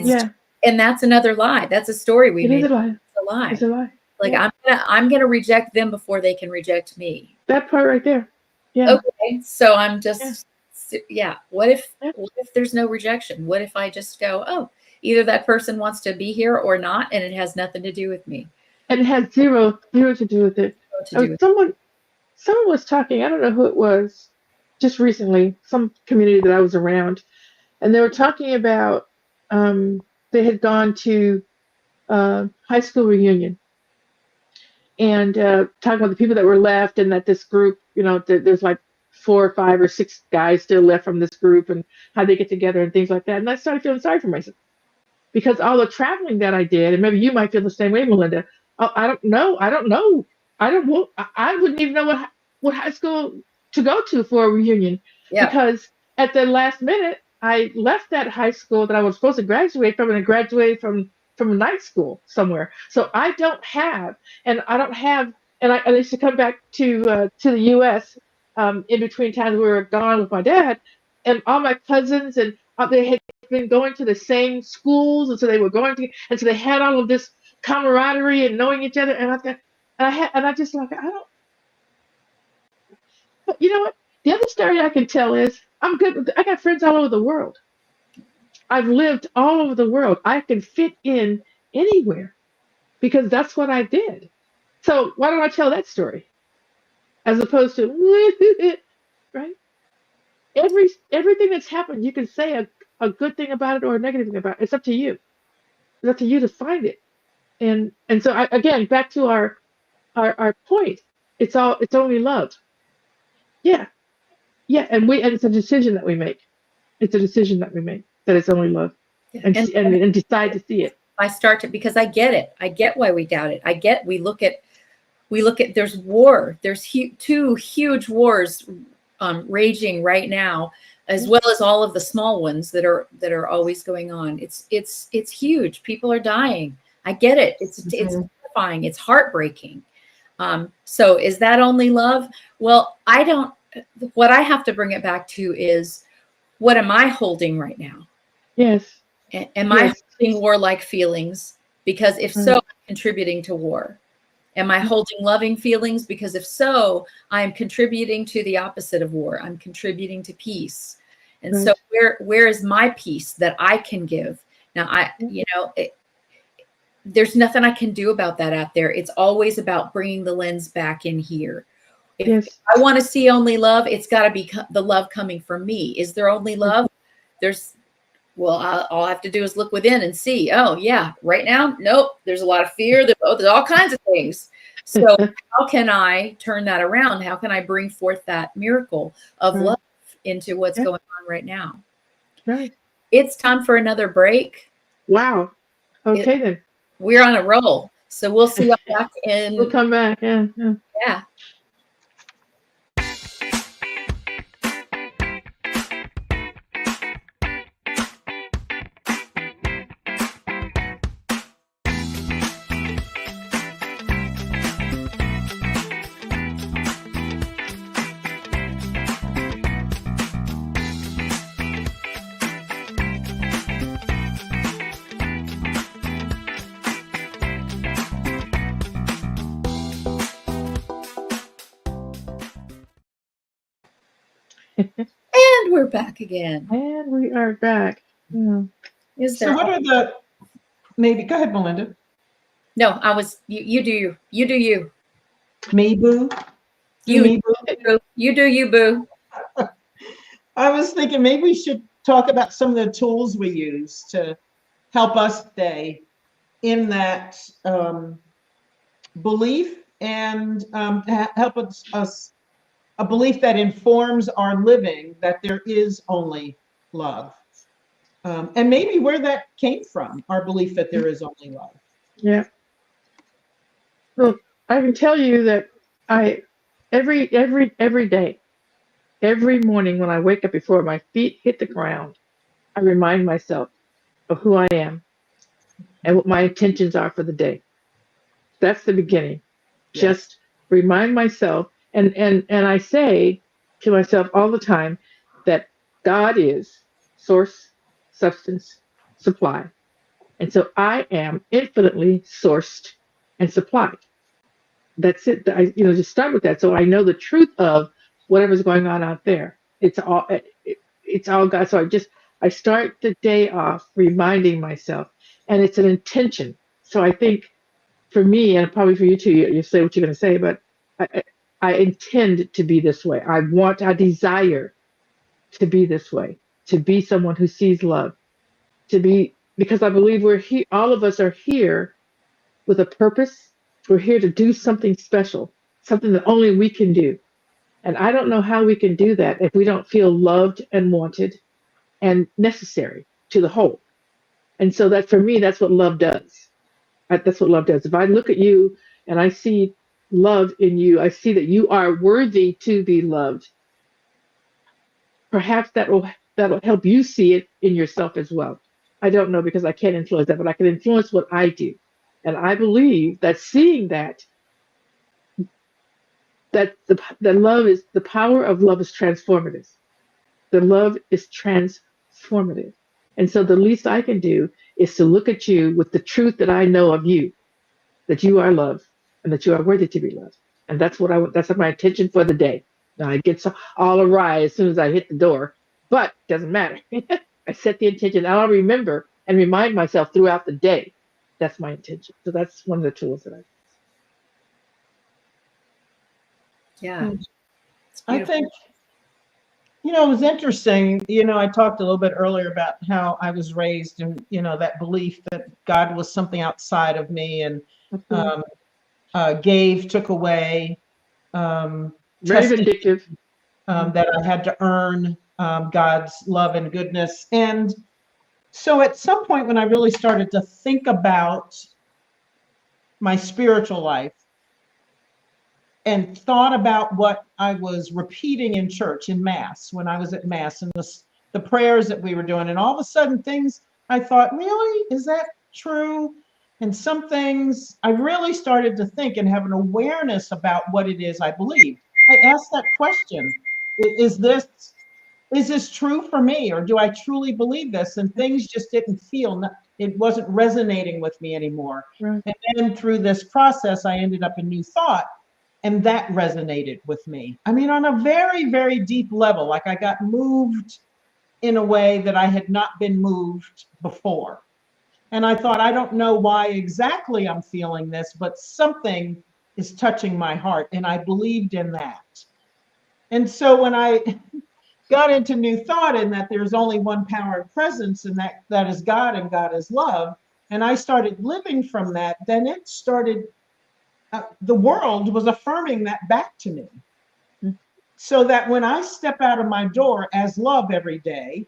and that's another lie. That's a story we made. It is a lie. It's a lie. It's a lie. Like I'm gonna reject them before they can reject me. That part right there. Yeah. Okay. So I'm just What if there's no rejection? What if I just go, oh, either that person wants to be here or not, and it has nothing to do with me. And it has zero to do with it. Someone was talking, I don't know who it was, just recently, some community that I was around, and they were talking about they had gone to high school reunion and talking about the people that were left, and that this group, there's like 4 or 5 or 6 guys still left from this group, and how they get together and things like that. And I started feeling sorry for myself because all the traveling that I did, and maybe you might feel the same way, Melinda. I don't know. I wouldn't even know what high school to go to for a reunion because at the last minute I left that high school that I was supposed to graduate from, and I graduated from a night school somewhere. So I used to come back to the U.S. In between times we were gone with my dad, and all my cousins and they had been going to the same schools, and so they were and so they had all of this camaraderie and knowing each other. And I just like, but you know what? The other story I can tell is I'm good. I got friends all over the world. I've lived all over the world. I can fit in anywhere because that's what I did. So why don't I tell that story? As opposed to, right? Everything that's happened, you can say a good thing about it or a negative thing about it. It's up to you. It's up to you to find it. And so again, back to our point. It's only love. Yeah. Yeah. And it's a decision that we make. It's a decision that we make that it's only love, and decide to see it. I start to, because I get it. I get why we doubt it. We look at We look at, there's war. There's two huge wars raging right now, as well as all of the small ones that are always going on. It's huge. People are dying. I get it. It's terrifying. It's heartbreaking. So is that only love? Well, what I have to bring it back to is, what am I holding right now? Yes. Am I holding warlike feelings? Because if so, I'm contributing to war. Am I holding loving feelings? Because if so, I'm contributing to the opposite of war. I'm contributing to peace. And so where is my peace that I can give? Now, there's nothing I can do about that out there. It's always about bringing the lens back in here. If I want to see only love, it's got to be the love coming from me. Is there only love? All I have to do is look within and see, oh yeah, right now, nope, there's a lot of fear, there's all kinds of things. So how can I turn that around? How can I bring forth that miracle of love into what's going on right now? Right. It's time for another break. Wow. Okay, then. We're on a roll. So we'll see you back in. We'll come back. Yeah. And we're back again. And we are back. Yeah. So what are the, maybe, go ahead, Melinda. No, you do you. Me, boo? You do you, boo. I was thinking maybe we should talk about some of the tools we use to help us stay in that belief and help us a belief that informs our living, that there is only love. And maybe where that came from, our belief that there is only love. Yeah. Well, I can tell you that every day, every morning when I wake up before my feet hit the ground, I remind myself of who I am and what my intentions are for the day. That's the beginning. Yes. Just remind myself, and I say to myself all the time that God is source, substance, supply. And so I am infinitely sourced and supplied. That's it. I just start with that. So I know the truth of whatever's going on out there. It's all God. So I start the day off reminding myself, and it's an intention. So I think for me, and probably for you too, you say what you're going to say, but I intend to be this way. I desire to be this way, to be someone who sees love, because I believe we're here. All of us are here with a purpose. We're here to do something special, something that only we can do. And I don't know how we can do that if we don't feel loved and wanted and necessary to the whole. And so that for me, that's what love does. That's what love does. If I look at you and I see love in you, I see that you are worthy to be loved. Perhaps that'll help you see it in yourself as well. I don't know, because I can't influence that, but I can influence what I do. And I believe that seeing that the love is, the power of love is transformative. The love is transformative. And so the least I can do is to look at you with the truth that I know of you, that you are loved and that you are worthy to be loved. And that's that's my intention for the day. Now it gets all awry as soon as I hit the door, but it doesn't matter. I set the intention. I'll remember and remind myself throughout the day. That's my intention. So that's one of the tools that I use. Yeah. I think, it was interesting. I talked a little bit earlier about how I was raised and, that belief that God was something outside of me and gave, took away, Very tested, vindictive. that I had to earn God's love and goodness. And so at some point when I really started to think about my spiritual life, and thought about what I was repeating in church, in Mass, when I was at Mass, and the prayers that we were doing. And all of a sudden, things I thought, really? Is that true? And some things I really started to think and have an awareness about what it is I believe. I asked that question, is this true for me, or do I truly believe this? And things just didn't feel, it wasn't resonating with me anymore. Right. And then through this process, I ended up in New Thought, and that resonated with me. I mean, on a very, very deep level, like I got moved in a way that I had not been moved before. And I thought, I don't know why exactly I'm feeling this, but something is touching my heart. And I believed in that. And so when I got into New Thought, and that there's only one power and presence, and that is God, and God is love, and I started living from that, then it started, the world was affirming that back to me. So that when I step out of my door as love every day,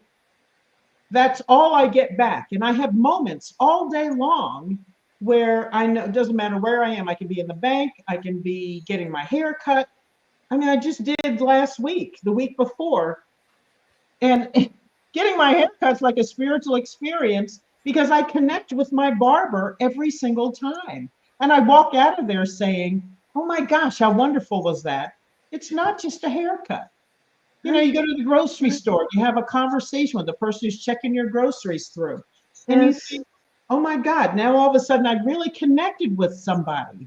that's all I get back. And I have moments all day long where I know it doesn't matter where I am. I can be in the bank, I can be getting my hair cut. I mean, I just did last week, the week before, and getting my hair cut's like a spiritual experience because I connect with my barber every single time. And I walk out of there saying, oh my gosh, how wonderful was that? It's not just a haircut. You know, you go to the grocery store, you have a conversation with the person who's checking your groceries through. And you think, oh my God, now all of a sudden I really connected with somebody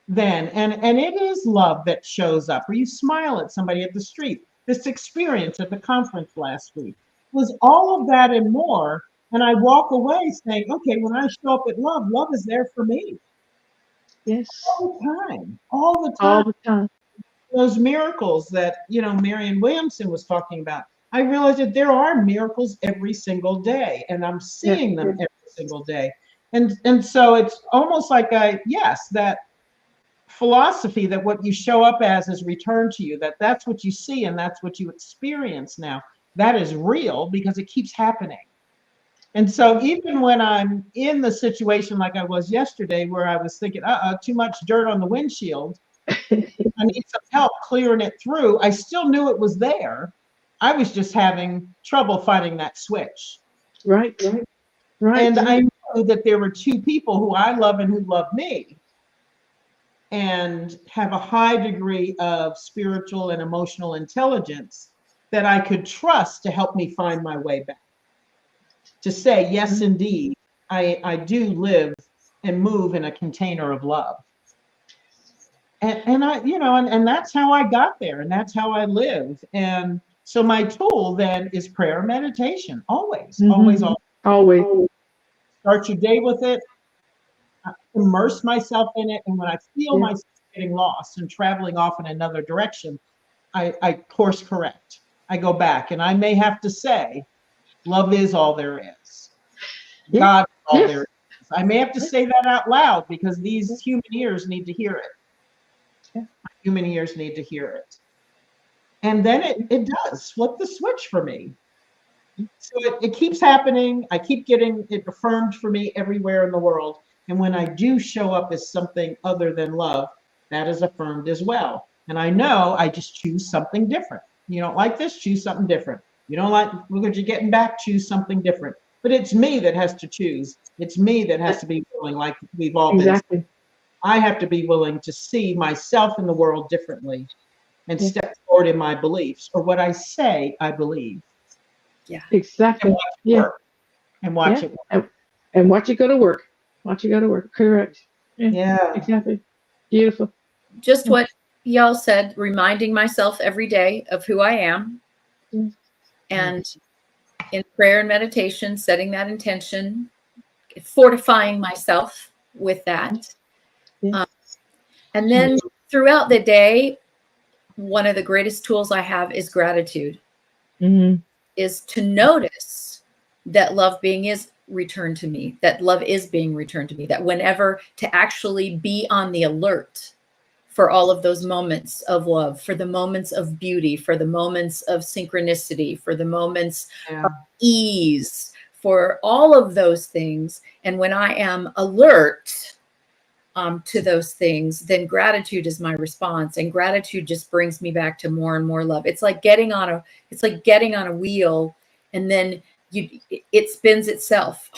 then. And it is love that shows up. Or you smile at somebody at the street. This experience at the conference last week was all of that and more. And I walk away saying, okay, when I show up at love, love is there for me. Yes. All the time. All the time. All the time. Those miracles that, you know, Marianne Williamson was talking about, I realized that there are miracles every single day, and I'm seeing them every single day. And so it's almost like that philosophy that what you show up as is returned to you, that's what you see and that's what you experience now. That is real because it keeps happening. And so even when I'm in the situation like I was yesterday, where I was thinking, too much dirt on the windshield, I need some help clearing it through, I still knew it was there. I was just having trouble finding that switch. Right. And I know that there were two people who I love and who love me and have a high degree of spiritual and emotional intelligence that I could trust to help me find my way back. To say, yes, indeed, I do live and move in a container of love. And I, you know, and that's how I got there, and that's how I live. And so my tool then is prayer and meditation. Always. Start your day with it. Immerse myself in it. And when I feel myself getting lost and traveling off in another direction, I course correct. I go back, and I may have to say, love is all there is. God is all there is. I may have to say that out loud because these human ears need to hear it. Human ears need to hear it. And then it does flip the switch for me. So it keeps happening. I keep getting it affirmed for me everywhere in the world. And when I do show up as something other than love, that is affirmed as well. And I know I just choose something different. You don't like this, choose something different. You don't like what you're getting back, choose something different. But it's me that has to choose. It's me that has to be willing, like we've all been saying. I have to be willing to see myself in the world differently and step forward in my beliefs, or what I say I believe. Yeah, exactly. And watch it work. And watch it go to work. Watch it go to work. Correct. Yeah. Exactly. Beautiful. Just what y'all said, reminding myself every day of who I am. And in prayer and meditation, setting that intention, fortifying myself with that. And then throughout the day, one of the greatest tools I have is gratitude. Is to notice that love is returned to me, that love is being returned to me, that whenever to actually be on the alert for all of those moments of love, for the moments of beauty, for the moments of synchronicity, for the moments of ease, for all of those things. And when I am alert, to those things, then gratitude is my response, and gratitude just brings me back to more and more love. It's like getting on a wheel, and then it spins itself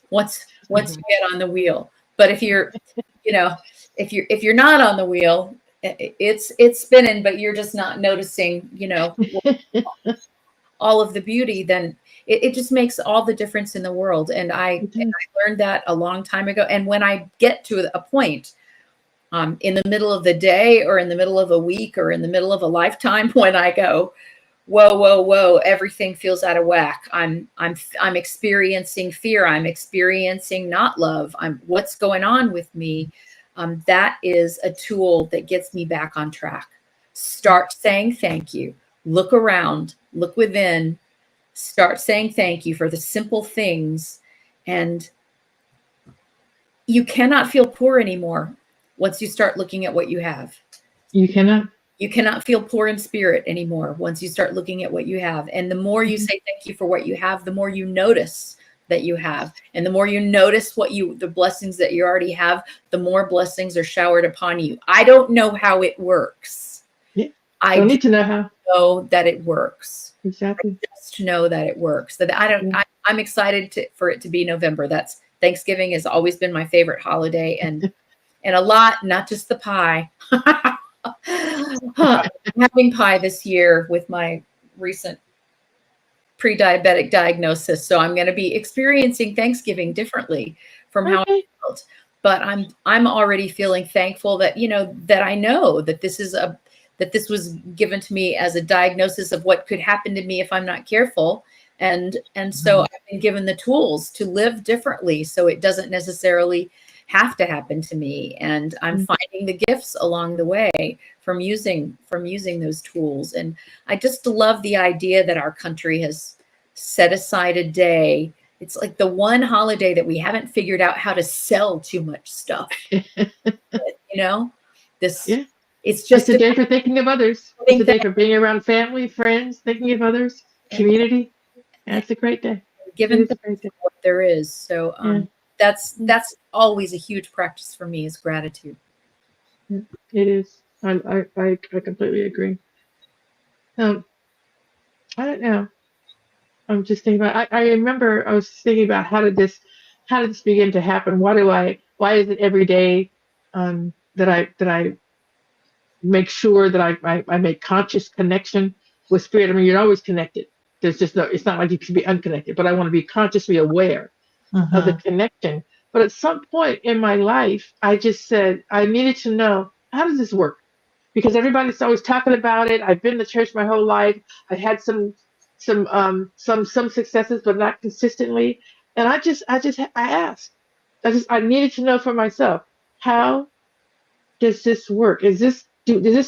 once you get on the wheel. But if you're if you're not on the wheel, it's spinning, but you're just not noticing all of the beauty, then it just makes all the difference in the world. And I learned that a long time ago. And when I get to a point in the middle of the day or in the middle of a week or in the middle of a lifetime, when I go, whoa, whoa, whoa, everything feels out of whack. I'm experiencing fear. I'm experiencing not love. What's going on with me? That is a tool that gets me back on track. Start saying thank you. Look around, look within, start saying thank you for the simple things. And you cannot feel poor anymore once you start looking at what you have. You cannot. You cannot feel poor in spirit anymore once you start looking at what you have. And the more you say thank you for what you have, the more you notice that you have. And the more you notice the blessings that you already have, the more blessings are showered upon you. I don't know how it works. Yeah. I don't need to know how. Know that it works. Exactly. Just to know that it works. That I'm excited for it to be November. That's Thanksgiving has always been my favorite holiday, and a lot, not just the pie. I'm having pie this year with my recent pre-diabetic diagnosis, so I'm going to be experiencing Thanksgiving differently from how I felt. But I'm already feeling thankful that that I know that this was given to me as a diagnosis of what could happen to me if I'm not careful. And so I've been given the tools to live differently, so it doesn't necessarily have to happen to me. And I'm finding the gifts along the way from using those tools. And I just love the idea that our country has set aside a day. It's like the one holiday that we haven't figured out how to sell too much stuff. It's just a day for thinking of others. It's a day for being around family, friends, thinking of others, community. That's a great day. Given what there is. So that's always a huge practice for me, is gratitude. It is. I completely agree. I don't know. I'm just thinking about. I remember I was thinking about how did this begin to happen? Why is it every day that I make sure that I make conscious connection with spirit? I mean, you're always connected. There's just it's not like you can be unconnected, but I want to be consciously aware of the connection. But at some point in my life, I just said I needed to know, how does this work? Because everybody's always talking about it. I've been to church my whole life. I had some successes, but not consistently. And I asked. I needed to know for myself, how does this work? Is this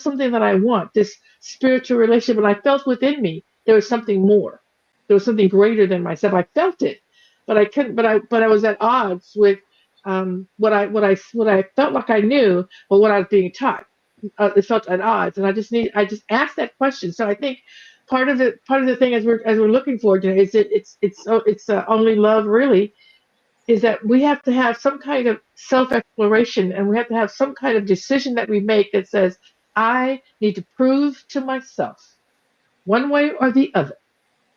something that I want? This spiritual relationship? And I felt within me there was something more. There was something greater than myself. I felt it, but I couldn't. But I was at odds with what I felt like I knew, but what I was being taught. It felt at odds, and I just asked that question. So I think part of the thing as we're looking forward to is it's only love really, is that we have to have some kind of self-exploration, and we have to have some kind of decision that we make that says, I need to prove to myself one way or the other,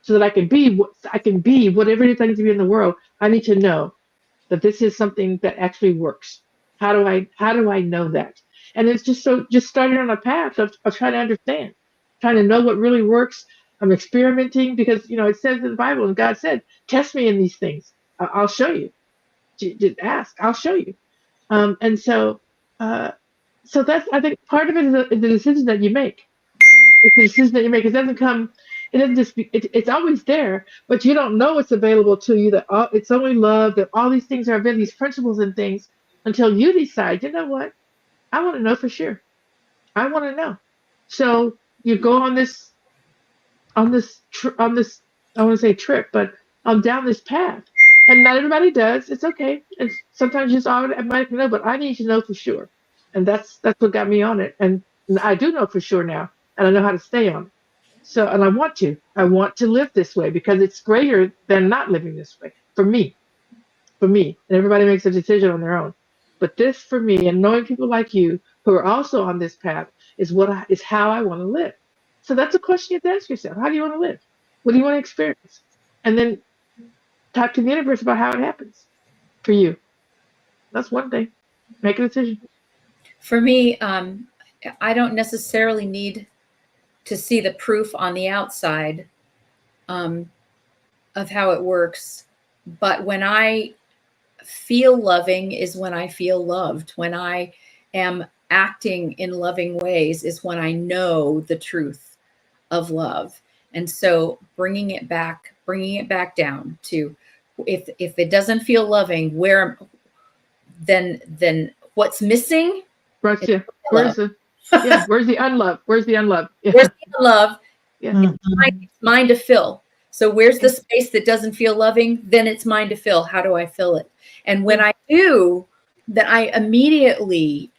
so that I can be whatever it is I need to be in the world. I need to know that this is something that actually works. How do I know that? And it's just starting on a path of trying to understand, trying to know what really works. I'm experimenting because it says in the Bible, and God said, test me in these things. I'll show you. Just ask, I'll show you. And so that's, I think part of it is the decision that you make. It's the decision that you make. It doesn't just be, it's always there, but you don't know it's available to you, that it's only love, that all these things are available, these principles and things, until you decide, you know what? I want to know for sure. I want to know. So you go on this, I want to say trip, but down this path. And not everybody does. It's okay. And sometimes you just automatically know, but I need to know for sure. And that's what got me on it. And I do know for sure now, and I know how to stay on it. So, and I want to live this way, because it's greater than not living this way for me. And everybody makes a decision on their own. But this for me, and knowing people like you who are also on this path, is how I want to live. So that's a question you have to ask yourself. How do you want to live? What do you want to experience? And then talk to the universe about how it happens for you. That's one thing. Make a decision. For me, I don't necessarily need to see the proof on the outside of how it works. But when I feel loving is when I feel loved. When I am acting in loving ways is when I know the truth of love. And so bringing it back down to if it doesn't feel loving, then what's missing? Where's the unlove? Where's the unlove? Yeah. Where's the love? Yeah. It's mine to fill. So where's the space that doesn't feel loving? Then it's mine to fill. How do I fill it? And when I do, then I immediately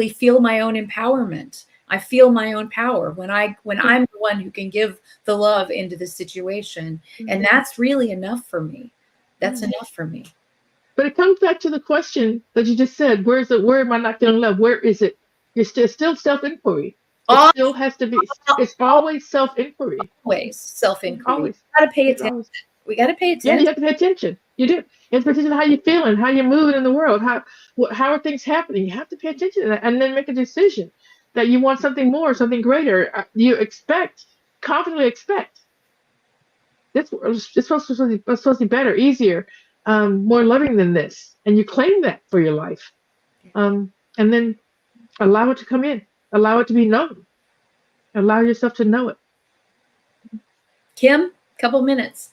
feel my own empowerment. I feel my own power when I'm the one who can give the love into the situation. And that's really enough for me. That's enough for me. But it comes back to the question that you just said. Where am I not feeling love? Where is it? You're still self-inquiry. It still has to be. It's always self-inquiry. Always self-inquiry. Always. We got to pay attention. We got to pay attention. Yeah, you have to pay attention. You do. You have to pay attention to how you're feeling, how you're moving in the world, how are things happening. You have to pay attention to that and then make a decision that you want something more, something greater. You confidently expect. It's supposed to be better, easier, more loving than this. And you claim that for your life. And then allow it to come in. Allow it to be known. Allow yourself to know it. Kim, couple minutes.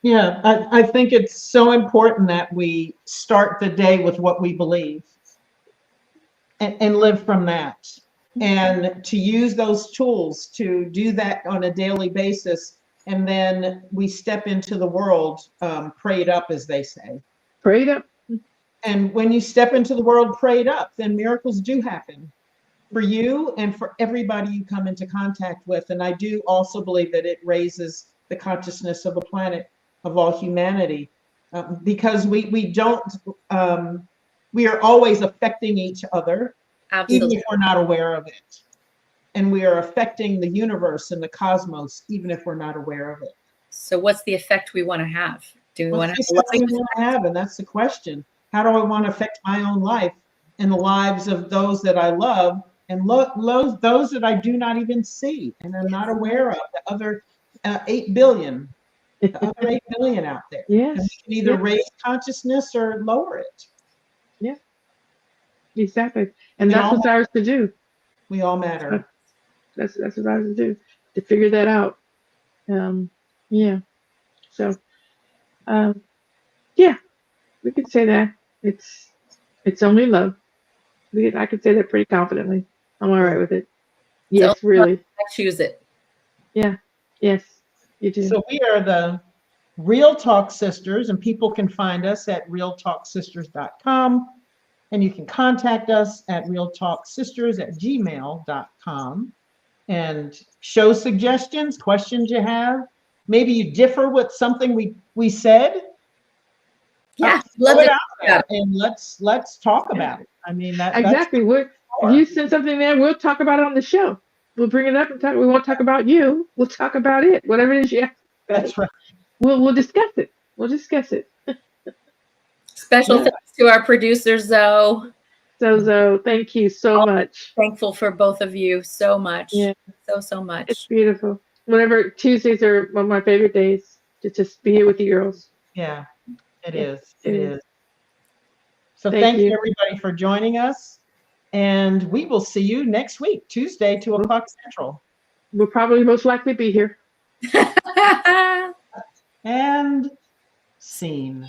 Yeah, I think it's so important that we start the day with what we believe and live from that. And to use those tools to do that on a daily basis. And then we step into the world prayed up, as they say. Prayed up. And when you step into the world prayed up, then miracles do happen for you and for everybody you come into contact with. And I do also believe that it raises the consciousness of the planet, of all humanity, because we are always affecting each other. Absolutely. Even if we're not aware of it. And we are affecting the universe and the cosmos, even if we're not aware of it. So what's the effect we want to have? Do we want to have? And that's the question. How do I want to affect my own life and the lives of those that I love and those that I do not even see and I'm not aware of, the other 8 billion, the other 8 billion out there. Yes. And we can either raise consciousness or lower it. Yeah. Exactly. And that's what's ours to do. We all matter. That's what ours to do, to figure that out. Yeah. So, yeah, we could say that it's only love. I could say that pretty confidently. I'm all right with it. Yes, really. I choose it. Yeah. Yes, you do. So we are the Real Talk Sisters, and people can find us at realtalksisters.com. And you can contact us at realtalksisters@gmail.com and show suggestions, questions you have. Maybe you differ with something we said. Yeah, throw it out there and let's talk about it. I mean, exactly. If you send something there, we'll talk about it on the show. We'll bring it up and talk. We won't talk about you. We'll talk about it. Whatever it is you have. That's right. We'll discuss it. We'll discuss it. Special thanks to our producer, Zoe. So thank you so much. Thankful for both of you so much. Yeah. So much. It's beautiful. Whenever Tuesdays are one of my favorite days to just be here with you girls. Yeah, it is. It is. So thank you everybody for joining us. And we will see you next week, Tuesday, 2:00 Central. We'll probably most likely be here. And scene.